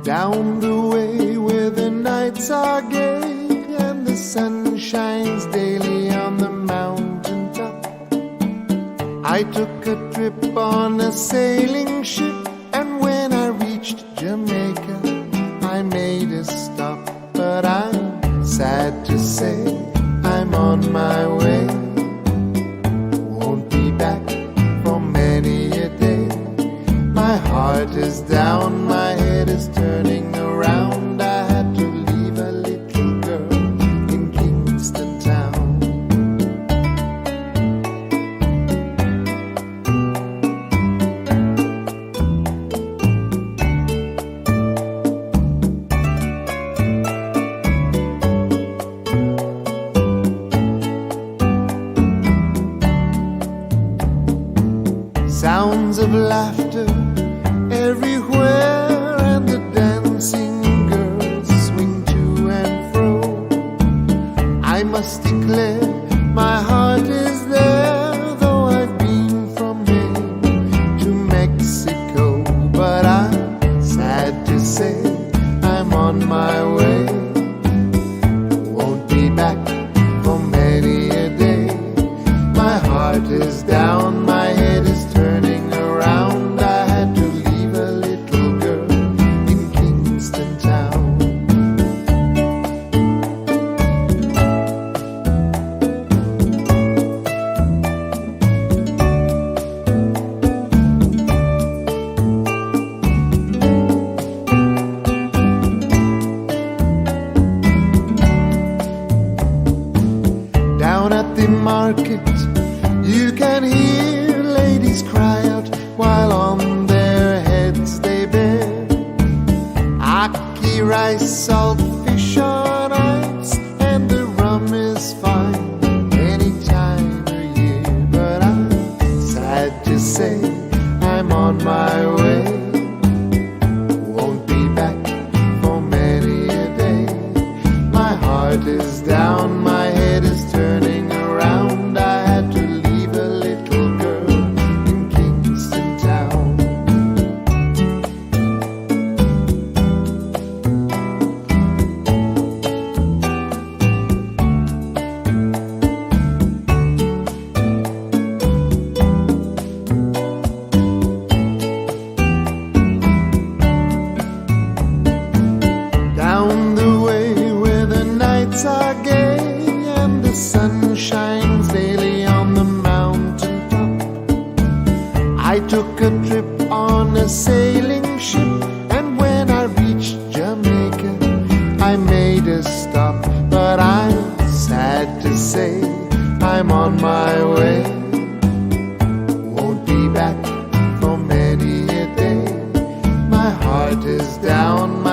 Down the way where the nights are gay and the sun shines daily on the mountain top, I took a trip on a sailing ship, and when I reached Jamaica, I made a stop. But I'm sad to say I'm on my way. Won't be back for many a day. My heart is down, my head is turning around. I had to leave a little girl in Kingston town. Sounds of laughter everywhere, and the dancing girls swing to and fro. I must declare my heart is there, though I've been from here to Mexico. But I'm sad to say I'm on my way. Won't be back for many a day. My heart is down, my head is turning around. I had to leave a little girl in Kingston town. Down at the market you can hear ladies cry out while on their heads they bear ackee rice, salt fish on ice, and the rum is fine any time of year. But I'm sad to say I'm on my way. Won't be back for many a day. My heart is down, my head is turning around. I had to leave a little girl in Kingston town. Down the way where the nights are gay and the sun shines daily on the mountain top, I took a trip on a sailing ship, and when I reached Jamaica, I made a stop. But I'm sad to say I'm on my way. Won't be back for many a day. My heart is down,